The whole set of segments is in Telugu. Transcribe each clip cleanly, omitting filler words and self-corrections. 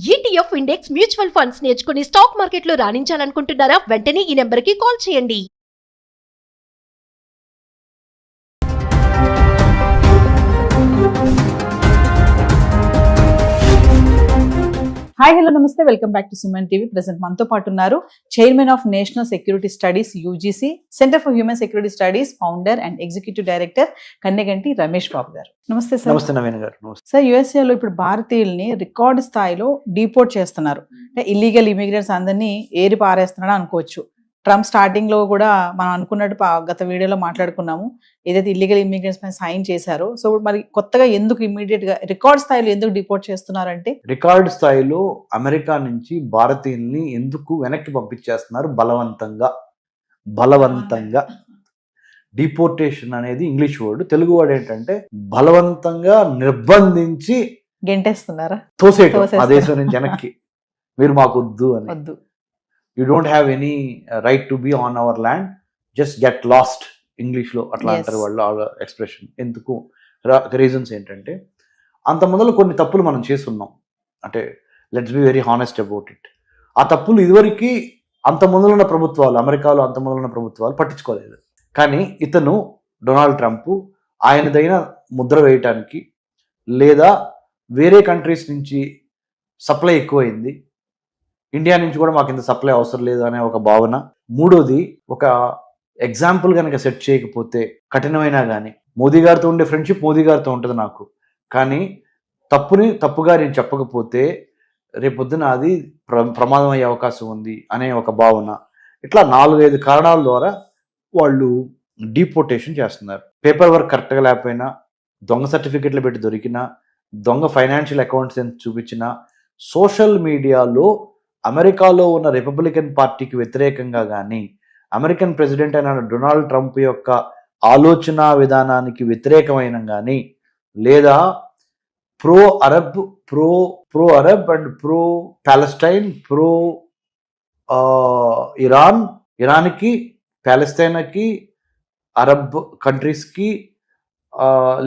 ETF ఇండెక్స్ మ్యూచువల్ ఫండ్స్ నేర్చుకుని స్టాక్ మార్కెట్లో రాణించాలనుకుంటున్నారా? వెంటనే ఈ నెంబర్కి కాల్ చేయండి. Hi hello namaste, welcome back to Suman TV. Present మనతో పాటు ఉన్నారు chairman of national security studies UGC centre for human security studies founder and executive director Kanneganti Ramesh Babu గారు. నమస్తే సార్. నమస్తే నవీన్ గారు. నమస్తే సార్, యుఎస్ఏలో ఇప్పుడు భారతీయుల్ని రికార్డు స్థాయిలో డిపోర్ట్ చేస్తున్నారు. అంటే ఇల్లీగల్ ఇమిగ్రెంట్స్ అందరినీ ఏరి పారేస్తున్నాడు అనుకోవచ్చు. ట్రంప్ స్టార్టింగ్ లో కూడా మనం అనుకున్నట్టు గత వీడియోలో మాట్లాడుకున్నాము, ఏదైతే ఇల్లీగల్ ఇమిగ్రెంట్స్ పైన సైన్ చేశారో. సో మరి కొత్తగా ఎందుకు ఇమీడియట్ గా రికార్డ్ స్థాయిలో ఎందుకు డిపోర్ట్ చేస్తున్నారంటే, రికార్డ్ స్థాయిలో అమెరికా నుంచి భారతీయుల్ని ఎందుకు వెనక్కి పంపించేస్తున్నారు? బలవంతంగా డిపోర్టేషన్ అనేది ఇంగ్లీష్ వర్డ్. తెలుగు వర్డ్ ఏంటంటే బలవంతంగా నిర్బంధించి గెంటేస్తున్నారా, తోసేయటం ఆ దేశం నుంచి వెనక్కి. మీరు మాకు వద్దు అని, వద్దు, you don't have any right to be on our land, just get lost. ఇంగ్లీష్లో అట్లా అంటారు వాళ్ళు ఎక్స్ప్రెషన్. ఎందుకు? రీజన్స్ ఏంటంటే, అంత మొదలు కొన్ని తప్పులు మనం చేస్తున్నాం. అంటే let's be very honest about it. ఆ తప్పులు ఇదివరకు అంత మొదలున్న ప్రభుత్వాలు, అమెరికాలో అంత మొదలున్న ప్రభుత్వాలు పట్టించుకోలేదు. కానీ ఇతను డొనాల్డ్ ట్రంప్ ఆయనదైన ముద్ర వేయటానికి, లేదా వేరే కంట్రీస్ నుంచి సప్లై ఎక్కువైంది, ఇండియా నుంచి కూడా మాకు ఇంత సప్లై అవసరం లేదు అనే ఒక భావన. మూడోది, ఒక ఎగ్జాంపుల్ కనుక సెట్ చేయకపోతే కఠినమైనా కానీ, మోదీ గారితో ఉండే ఫ్రెండ్షిప్ మోదీ గారితో ఉంటుంది నాకు, కానీ తప్పుని తప్పుగా నేను చెప్పకపోతే రేపొద్దున అది ప్రమాదం అయ్యే అవకాశం ఉంది అనే ఒక భావన. ఇట్లా 4-5 కారణాల ద్వారా వాళ్ళు డీపోర్టేషన్ చేస్తున్నారు. పేపర్ వర్క్ కరెక్ట్గా లేకపోయినా, దొంగ సర్టిఫికెట్లు పెట్టి దొరికినా, దొంగ ఫైనాన్షియల్ అకౌంట్స్ చూపించినా, సోషల్ మీడియాలో అమెరికాలో ఉన్న రిపబ్లికన్ పార్టీకి వ్యతిరేకంగా కానీ, అమెరికన్ ప్రెసిడెంట్ అయిన డొనాల్డ్ ట్రంప్ యొక్క ఆలోచన విధానానికి వ్యతిరేకమైన కానీ, లేదా pro Arab and pro Palestine, pro ఇరాన్కి, ప్యాలెస్తైన్కి, అరబ్ కంట్రీస్కి,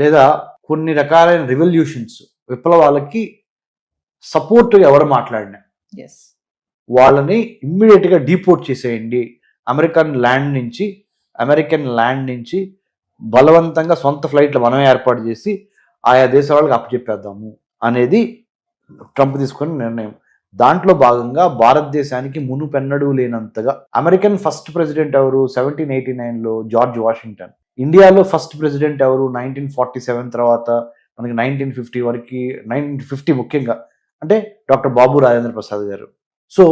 లేదా కొన్ని రకాలైన రివల్యూషన్స్, విప్లవాలకి సపోర్ట్ ఎవరు మాట్లాడినా వాళ్ళని ఇమ్మీడియట్గా డీపోర్ట్ చేసేయండి. అమెరికన్ ల్యాండ్ నుంచి బలవంతంగా సొంత ఫ్లైట్లు మనమే ఏర్పాటు చేసి ఆయా దేశాల వాళ్ళకి అప్పచెప్పేద్దాము అనేది ట్రంప్ తీసుకున్న నిర్ణయం. దాంట్లో భాగంగా భారతదేశానికి మునుపెన్నడూ లేనంతగా అమెరికన్ ఫస్ట్ ప్రెసిడెంట్ ఎవరు? 1789లో జార్జ్ వాషింగ్టన్. ఇండియాలో ఫస్ట్ ప్రెసిడెంట్ ఎవరు? 1947 తర్వాత మనకి 1950 వరకు, 1950 ముఖ్యంగా అంటే డాక్టర్ బాబు రాజేంద్ర ప్రసాద్ గారు. సో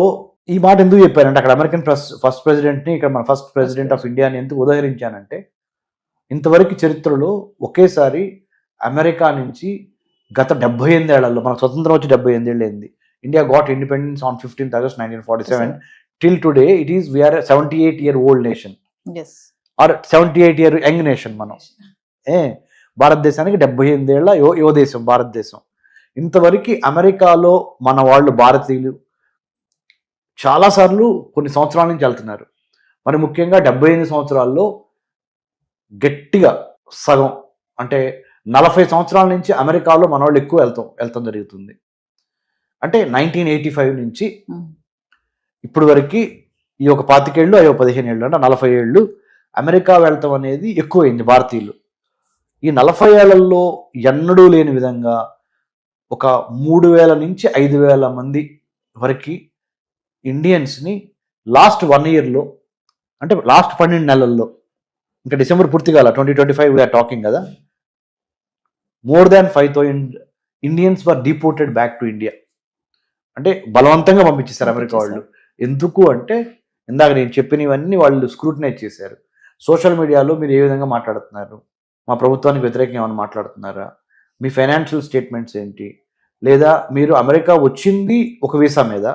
ఈ మాట ఎందుకు చెప్పానంటే, అక్కడ అమెరికన్ ఫస్ట్ ప్రెసిడెంట్ని, ఇక్కడ మన ఫస్ట్ ప్రెసిడెంట్ ఆఫ్ ఇండియాని ఎందుకు ఉదాహరించానంటే, ఇంతవరకు చరిత్రలో ఒకేసారి అమెరికా నుంచి గత 78 ఏళ్లలో, మన స్వతంత్రం వచ్చి 78 ఏళ్ళు అయింది. India got independence on 15th August 1947. Till today it is we are 78-year old nation or 78-year young nation. మనం భారతదేశానికి 78 ఏళ్ల యువ దేశం భారతదేశం. ఇంతవరకు అమెరికాలో మన వాళ్ళు, భారతీయులు చాలాసార్లు కొన్ని సంవత్సరాల నుంచి వెళ్తున్నారు. మరి ముఖ్యంగా 78 సంవత్సరాల్లో గట్టిగా సగం అంటే 40 సంవత్సరాల నుంచి అమెరికాలో మన వాళ్ళు ఎక్కువ వెళ్తాం జరుగుతుంది. అంటే 1985 నుంచి ఇప్పుడు వరకు ఈ ఒక 25 ఏళ్ళు, అయ్యో 15 ఏళ్ళు, అంటే 40 ఏళ్ళు అమెరికా వెళ్తాం అనేది ఎక్కువైంది భారతీయులు. ఈ 40 ఏళ్లలో ఎన్నడూ లేని విధంగా ఒక 3000 నుంచి 5000 మంది వరకు ఇండియన్స్ని లాస్ట్ 1 yearలో, అంటే లాస్ట్ 12 నెలల్లో, ఇంకా డిసెంబర్ పూర్తిగా 2025 వీఆర్ టాకింగ్ కదా, more than 5,000 Indians were deported back to India. అంటే బలవంతంగా పంపించేశారు అమెరికా వాళ్ళు. ఎందుకు అంటే, ఇందాక నేను చెప్పినవన్నీ వాళ్ళు స్క్రూటినైజ్ చేశారు. సోషల్ మీడియాలో మీరు ఏ విధంగా మాట్లాడుతున్నారు, మా ప్రభుత్వానికి వ్యతిరేకంగా ఏమైనా మాట్లాడుతున్నారా, మీ ఫైనాన్షియల్ స్టేట్మెంట్స్ ఏంటి, లేదా మీరు అమెరికా వచ్చింది ఒక వీసా మీద,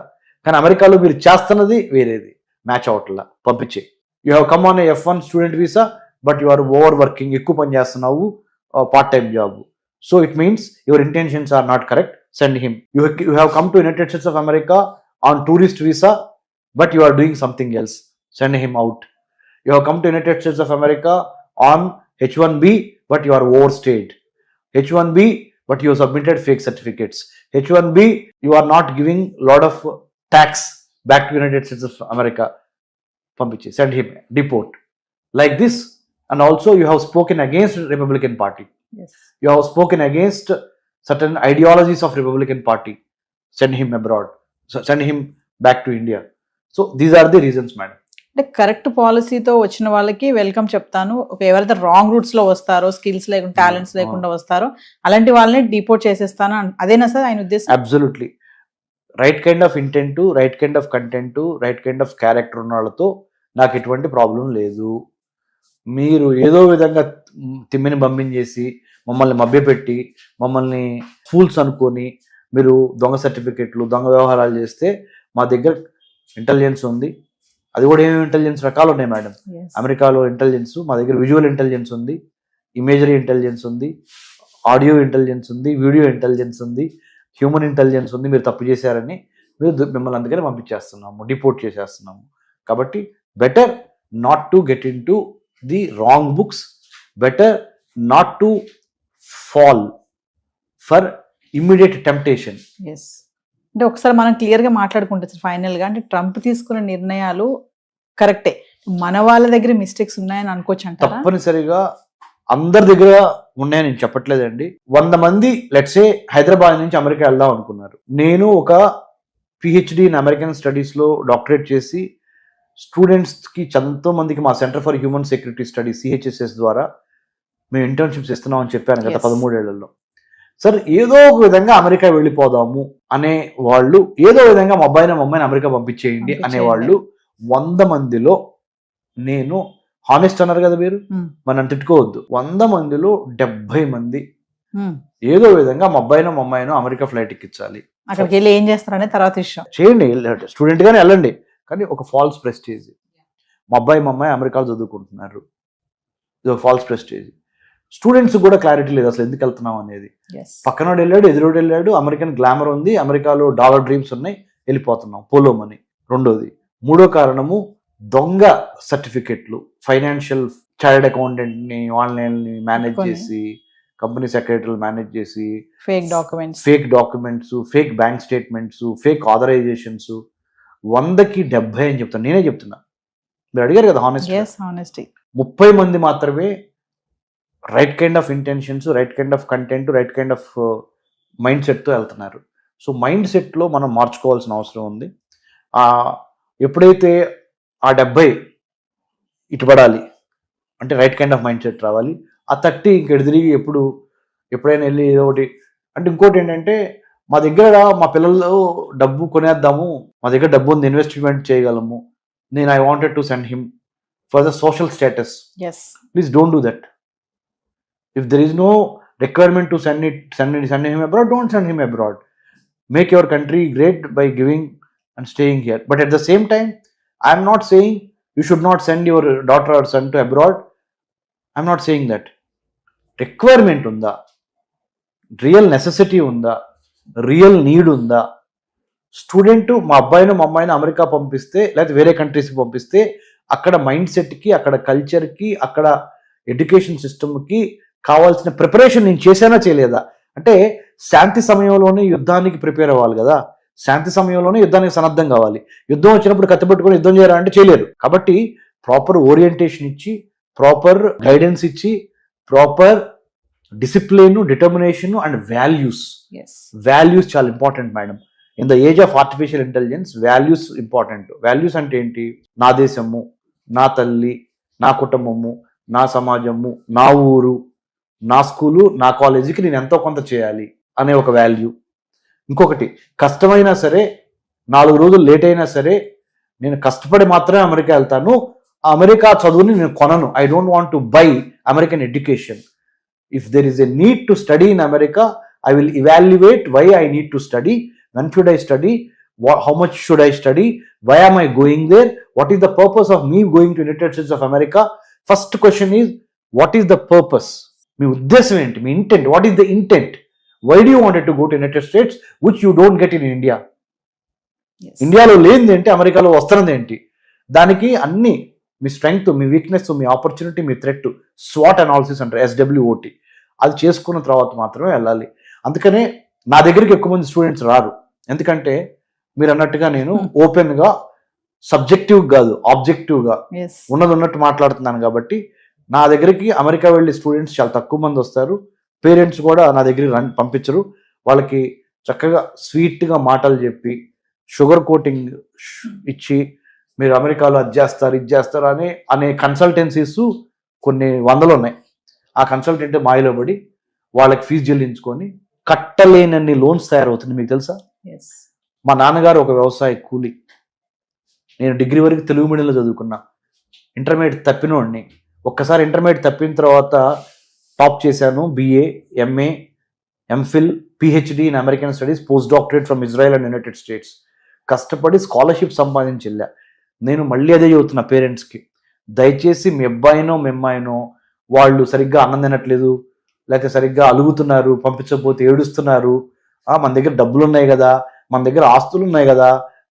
కానీ అమెరికాలో మీరు చేస్తున్నది వేరేది, మ్యాచ్ అవట్లా, పంపించే. You have come on F1 student visa, but you are over working, ఎక్కువ పని చేస్తున్నావు, part time job. So it means your intentions are not correct, send him. You have come to United States of America on tourist visa, but you are doing something else, send him out. You have come to United States of America on H1B, but you are overstayed. H1B, but you have submitted fake certificates. H1B, you are not giving lot of tax back to United States of America. Pampichi, send him, deport. Like this, and also you have spoken against Republican Party. Yes. You have spoken against certain ideologies of Republican Party. Send him abroad. So send him back to India. So these are the reasons, madam. అంటే కరెక్ట్ పాలసీతో వచ్చిన వాళ్ళకి వెల్కమ్ చెప్తాను. ఎవరైతే రాంగ్ రూట్స్ లో వస్తారో, స్కిల్స్ లేకుండా, టాలెంట్స్ లేకుండా వస్తారో అలాంటి వాళ్ళని డిపోర్ట్ చేసేస్తాను, అదేనా సార్ ఆయన ఉద్దేశం? Absolutely. Right kind of intent, right kind of content, right kind of character ఉన్న వాళ్ళతో నాకు ఎటువంటి ప్రాబ్లం లేదు. మీరు ఏదో విధంగా తిమ్మిని పంపించేసి మమ్మల్ని మభ్యపెట్టి మమ్మల్ని ఫూల్స్ అనుకొని మీరు దొంగ సర్టిఫికెట్లు, దొంగ వ్యవహారాలు చేస్తే మా దగ్గర ఇంటెలిజెన్స్ ఉంది. అది కూడా ఏమేమి ఇంటెలిజెన్స్ రకాలు ఉన్నాయి మేడం. అమెరికాలో ఇంటెలిజెన్స్, మా దగ్గర విజువల్ ఇంటెలిజెన్స్ ఉంది, ఇమేజరీ ఇంటెలిజెన్స్ ఉంది, ఆడియో ఇంటెలిజెన్స్ ఉంది, వీడియో ఇంటెలిజెన్స్ ఉంది, హ్యూమన్ ఇంటెలిజెన్స్ ఉంది. మీరు తప్పు చేశారని మిమ్మల్ని అందుకని పంపించేస్తున్నాము, డిపోర్ట్ చేసేస్తున్నాము. కాబట్టి better not to get in to the wrong books, better not to fall for immediate temptation. Yes, అంటే ఒకసారి మనం క్లియర్ గా మాట్లాడుకుంటే ఫైనల్ గా, అంటే ట్రంప్ తీసుకున్న నిర్ణయాలు కరెక్టే, మన వాళ్ళ దగ్గర మిస్టేక్స్ ఉన్నాయని అనుకోవచ్చు అంటారా? తప్పనిసరిగా అందరి దగ్గర ఉన్నాయని నేను చెప్పట్లేదండి. 100 మంది లెట్సే హైదరాబాద్ నుంచి అమెరికా వెళ్దాం అనుకున్నారు. నేను ఒక పిహెచ్డి ఇన్ అమెరికన్ స్టడీస్ లో డాక్టరేట్ చేసి స్టూడెంట్స్ కి ఎంతో మందికి మా centre for human security studies CHSS ద్వారా మేము ఇంటర్న్షిప్స్ ఇస్తున్నాం అని చెప్పాను గత 13 ఏళ్లలో. సార్ ఏదో ఒక విధంగా అమెరికా వెళ్ళిపోదాము అనే వాళ్ళు, ఏదో విధంగా మా అబ్బాయిని అమెరికా పంపించేయండి అనేవాళ్ళు 100 మందిలో నేను హానెస్ట్ అన్నారు కదా మీరు, మనం తిట్టుకోవద్దు, 100 మందిలో 70 మంది ఏదో విధంగా మా అబ్బాయినో అమెరికా ఫ్లైట్ ఎక్కించాలి. అక్కడికి వెళ్ళి ఏం చేస్తారనే తర్వాత విషయం. చేయండి, స్టూడెంట్ గానే వెళ్ళండి, కానీ ఒక ఫాల్స్ ప్రెస్టేజ్. మా అమ్మాయి అమెరికాలో చదువుకుంటున్నారు, ఇది ఒక ఫాల్స్ ప్రెస్టేజ్. స్టూడెంట్స్ కూడా క్లారిటీ లేదు అసలు ఎందుకు వెళ్తున్నాం అనేది. పక్కనోడు వెళ్ళాడు, ఎదురోడు వెళ్ళాడు, అమెరికన్ గ్లామర్ ఉంది, అమెరికాలో డాలర్ డ్రీమ్స్ ఉన్నాయి, వెళ్ళిపోతున్నాం పోలో మనీ. రెండోది, మూడో కారణము దొంగ సర్టిఫికెట్లు, ఫైనాన్షియల్ చార్టెడ్ అకౌంటెంట్ ని వాళ్ళని మేనేజ్ చేసి, కంపెనీ సెక్రటరీలు మేనేజ్ చేసి, fake documents, fake bank statements, fake authorisations, 100కి 70 అని చెప్తాను, నేనే చెప్తున్నా. మీరు అడిగారు కదా హానెస్టీ. 30 మంది మాత్రమే right kind of intentions, right kind of content, right kind of mind సెట్తో వెళ్తున్నారు. సో మైండ్ సెట్లో మనం మార్చుకోవాల్సిన అవసరం ఉంది. ఎప్పుడైతే ఆ 70 ఇటుపడాలి అంటే right kind of mind set రావాలి. ఆ 30 ఇంక తిరిగి ఎప్పుడైనా వెళ్ళి ఏదో ఒకటి అంటే. ఇంకోటి ఏంటంటే, మా దగ్గర మా పిల్లలు డబ్బు కొనేద్దాము, మా దగ్గర డబ్బు ఉంది, ఇన్వెస్ట్మెంట్ చేయగలము, నేను I wanted to send him for the social status. Please don't do that. If there is no requirement to send him abroad, don't send him abroad. Make your country great by giving and staying here. But at the same time, I am not saying you should not send your daughter or son to abroad. I am not saying that. Requirement unda, real necessity unda, real need unda. Student మా అబ్బాయిని మా అమ్మాయిని అమెరికా పంపిస్తే, లేకపోతే వేరే కంట్రీస్కి పంపిస్తే, అక్కడ మైండ్ సెట్కి, అక్కడ కల్చర్కి, అక్కడ ఎడ్యుకేషన్ సిస్టమ్కి కావాల్సిన ప్రిపరేషన్ నేను చేశానా చేయలేదా? అంటే శాంతి సమయంలోనే యుద్ధానికి ప్రిపేర్ అవ్వాలి కదా, శాంతి సమయంలోనే యుద్ధానికి సన్నద్ధం కావాలి. యుద్ధం వచ్చినప్పుడు కత్తిపెట్టుకుని యుద్ధం చేయాలా అంటే చేయలేరు. కాబట్టి ప్రాపర్ ఓరియంటేషన్ ఇచ్చి, ప్రాపర్ గైడెన్స్ ఇచ్చి, proper discipline, determination and values చాలా important madam. In the age of artificial intelligence values important. Values అంటే ఏంటి? నా దేశము, నా తల్లి, నా కుటుంబము, నా సమాజము, నా ఊరు, నా స్కూలు, నా కాలేజీకి నేను ఎంతో కొంత చేయాలి అనే ఒక వాల్యూ. ఇంకొకటి, కష్టమైనా సరే, 4 రోజులు లేట్ అయినా సరే, నేను కష్టపడి మాత్రమే అమెరికా వెళ్తాను, అమెరికా చదువుని నేను కొనను. I don't want to buy American education. If there is a need to study in America, I will evaluate why I need to study, when should I study, how much should I study, why am I going there, what is the purpose of me going to United States of America. First question is, what is the purpose? మీ ఉద్దేశం ఏంటి? మీ intent, what is the intent? Why do you wanted to go to United States which you don't get in India? ఇండియాలో లేనిది ఏంటి, అమెరికాలో వస్తున్నది ఏంటి? దానికి అన్ని మీ స్ట్రెంగ్త్, మీ వీక్నెస్, మీ ఆపర్చునిటీ, మీ థ్రెట్, స్వాట్ అనాలిసిస్ అంటారు, SWOT, అది చేసుకున్న తర్వాత మాత్రమే వెళ్ళాలి. అందుకనే నా దగ్గరికి ఎక్కువ మంది స్టూడెంట్స్ రారు. ఎందుకంటే మీరు అన్నట్టుగా నేను ఓపెన్గా సబ్జెక్టివ్ కాదు ఆబ్జెక్టివ్గా ఉన్నది ఉన్నట్టు మాట్లాడుతున్నాను. కాబట్టి నా దగ్గరికి అమెరికా వెళ్ళే స్టూడెంట్స్ చాలా తక్కువ మంది వస్తారు. పేరెంట్స్ కూడా నా దగ్గరికి పంపించరు. వాళ్ళకి చక్కగా స్వీట్గా మాటలు చెప్పి షుగర్ కోటింగ్ ఇచ్చి మీరు అమెరికాలో అది చేస్తారు ఇది చేస్తారు అనే కన్సల్టెన్సీస్ కొన్ని వందలు ఉన్నాయి. ఆ కన్సల్టెంట్ మాయలో పడి వాళ్ళకి ఫీజు చెల్లించుకొని కట్టలేనన్ని లోన్స్ తయారవుతుంది. మీకు తెలుసా? మా నాన్నగారు ఒక వ్యవసాయ కూలి. నేను డిగ్రీ వరకు తెలుగు మీడియంలో చదువుకున్నా. ఇంటర్మీడియట్ తప్పినోడిని. ఒక్కసారి ఇంటర్మీడియట్ తప్పిన తర్వాత టాప్ చేశాను. BA, MA, MPhil, PhD in American studies, post doctorate from Israel and United states. కష్టపడి స్కాలర్షిప్ సంపాదించి వెళ్ళా. నేను మళ్ళీ అదే చెబుతున్నా పేరెంట్స్కి, దయచేసి మీ అబ్బాయినో మీ అమ్మాయినో వాళ్ళు సరిగ్గా అన్నం తినట్లేదు, లేకపోతే సరిగ్గా అలుగుతున్నారు, పంపించకపోతే ఏడుస్తున్నారు, మన దగ్గర డబ్బులు ఉన్నాయి కదా, మన దగ్గర ఆస్తులు ఉన్నాయి కదా,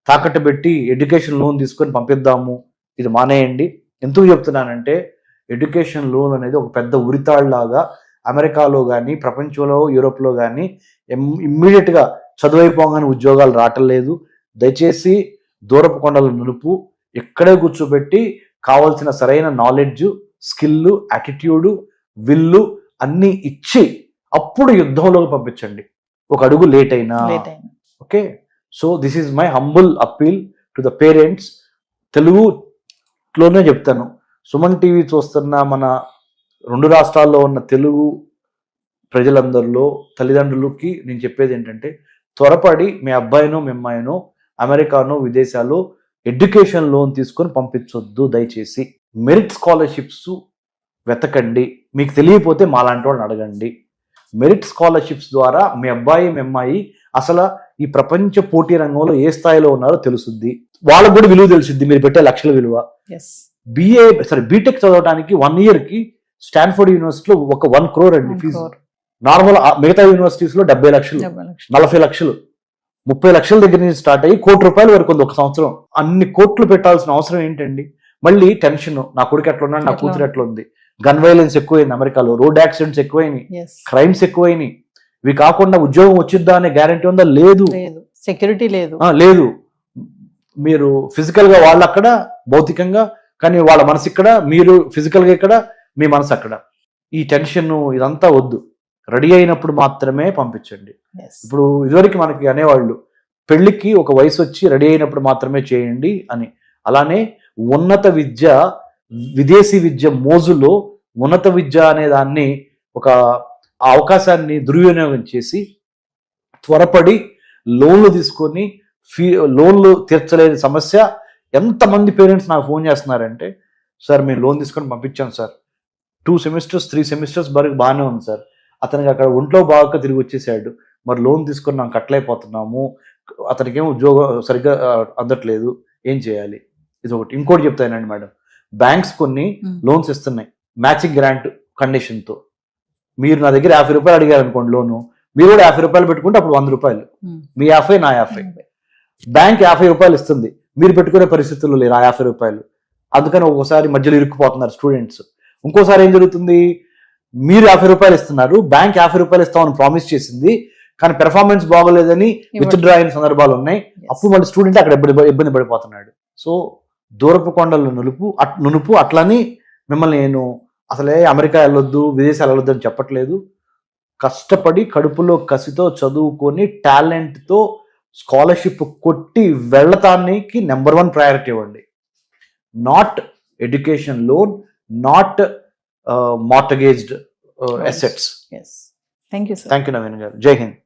తాకట్టు పెట్టి ఎడ్యుకేషన్ లోన్ తీసుకొని పంపిద్దాము, ఇది మానేయండి. ఎందుకు చెప్తున్నానంటే ఎడ్యుకేషన్ లోన్ అనేది ఒక పెద్ద ఉరితాళ్లాగా అమెరికాలో కానీ ప్రపంచంలో యూరోప్లో కానీ ఇమ్మీడియట్గా చదువైపోగానే ఉద్యోగాలు రావటం లేదు. దయచేసి దూరపు కొండలు నునుపు ఇక్కడే కూర్చోబెట్టి కావాల్సిన సరైన నాలెడ్జ్, స్కిల్, యాటిట్యూడ్, విల్లు అన్నీ ఇచ్చి అప్పుడు యుద్ధంలోకి పంపించండి. ఒక అడుగు లేట్ అయినా. Okay, so this is my humble appeal to the parents. తెలుగులోనే చెప్తాను. సుమన్ టీవీ చూస్తున్న మన 2 రాష్ట్రాల్లో ఉన్న తెలుగు ప్రజలందరిలో తల్లిదండ్రులకి నేను చెప్పేది ఏంటంటే, త్వరపడి మీ అబ్బాయినో మీ అమ్మాయినో అమెరికానో విదేశాల్లో ఎడ్యుకేషన్ లోన్ తీసుకొని పంపించొద్దు. దయచేసి మెరిట్ స్కాలర్షిప్స్ వెతకండి. మీకు తెలియకపోతే మాలాంటి వాళ్ళని అడగండి. మెరిట్ స్కాలర్షిప్స్ ద్వారా మీ అబ్బాయి మీ అమ్మాయి అసలు ఈ ప్రపంచ పోటీ రంగంలో ఏ స్థాయిలో ఉన్నారో తెలుసుద్ది. వాళ్ళకు కూడా విలువ తెలుసుద్ది, మీరు పెట్టే లక్షల విలువ. బీటెక్ చదవడానికి 1 yearకి స్టాన్ఫోర్డ్ యూనివర్సిటీలో ఒక 1 crore అండి ఫీజు. నార్మల్ మిగతా యూనివర్సిటీస్ లో 70 లక్షలు, 40 లక్షలు, 30 లక్షల దగ్గర నుంచి స్టార్ట్ అయ్యి ₹1 కోటి వరకు ఉంది ఒక సంవత్సరం. అన్ని కోట్లు పెట్టాల్సిన అవసరం ఏంటండి? మళ్ళీ టెన్షన్, నా కొడుకు ఎట్లా ఉన్నాడు, నా కూతురు ఎట్లా ఉంది, గన్ వైలెన్స్ ఎక్కువైంది అమెరికాలో, రోడ్ యాక్సిడెంట్స్ ఎక్కువైనాయి, క్రైమ్స్ ఎక్కువైనాయి. ఇవి కాకుండా ఉద్యోగం వచ్చిద్దా అనే గ్యారంటీ ఉందా? లేదు. సెక్యూరిటీ లేదు. లేదు. మీరు ఫిజికల్ గా వాళ్ళు అక్కడ భౌతికంగా, కానీ వాళ్ళ మనసు ఇక్కడ, మీరు ఫిజికల్ గా ఇక్కడ, మీ మనసు అక్కడ. ఈ టెన్షన్ ఇదంతా వద్దు. రెడీ అయినప్పుడు మాత్రమే పంపించండి. ఇప్పుడు ఇదివరకు మనకి అనేవాళ్ళు పెళ్లికి ఒక వయసు వచ్చి రెడీ అయినప్పుడు మాత్రమే చేయండి అని. అలానే ఉన్నత విద్య, విదేశీ విద్య మోజులో ఉన్నత విద్య అనే దాన్ని ఒక అవకాశాన్ని దుర్వినియోగం చేసి త్వరపడి లోన్లు తీసుకొని లోన్లు తీర్చలేని సమస్య. ఎంతమంది పేరెంట్స్ నాకు ఫోన్ చేస్తున్నారంటే, సార్ మేము లోన్ తీసుకొని పంపించాం సార్, 2 semesters 3 semesters వరకు బాగానే ఉంది సార్, అతనికి అక్కడ ఒంట్లో బాగా తిరిగి వచ్చేసాడు, మరి లోన్ తీసుకొని మనం కట్టలేకపోతున్నాము, అతనికి ఏమో ఉద్యోగం సరిగ్గా అందట్లేదు, ఏం చేయాలి? ఇది ఒకటి. ఇంకోటి చెప్తానండి మేడం, బ్యాంక్స్ కొన్ని లోన్స్ ఇస్తున్నాయి మ్యాచింగ్ గ్రాంట్ కండిషన్తో. మీరు నా దగ్గర ₹50 అడిగారు అనుకోండి లోను, మీరు కూడా ₹50 పెట్టుకుంటే అప్పుడు ₹100, మీ 50 నా 50. బ్యాంక్ ₹50 ఇస్తుంది, మీరు పెట్టుకునే పరిస్థితుల్లో లేరు ఆ ₹50. అందుకని ఒక్కోసారి మధ్యలో ఇరుక్కుపోతున్నారు స్టూడెంట్స్. ఇంకోసారి ఏం జరుగుతుంది, మీరు ₹50 ఇస్తున్నారు, బ్యాంక్ ₹50 ఇస్తామని ప్రామిస్ చేసింది, కానీ పెర్ఫార్మెన్స్ బాగోలేదని విత్డ్రా అయిన సందర్భాలు ఉన్నాయి. అప్పుడు మళ్ళీ స్టూడెంట్ అక్కడ ఇబ్బంది పడిపోతున్నాడు. సో దూరపు కొండలు నునుపు. అట్లని మిమ్మల్ని నేను అసలే అమెరికా వెళ్ళొద్దు, విదేశాలు వెళ్ళొద్దు అని చెప్పట్లేదు. కష్టపడి కడుపులో కసితో చదువుకొని టాలెంట్తో స్కాలర్షిప్ కొట్టి వెళ్ళటానికి #1 ప్రయారిటీ ఇవ్వండి. Not education loan, not mortgaged assets. Yes. Thank you, sir. Thank you, Naveen garu. Jai Hind.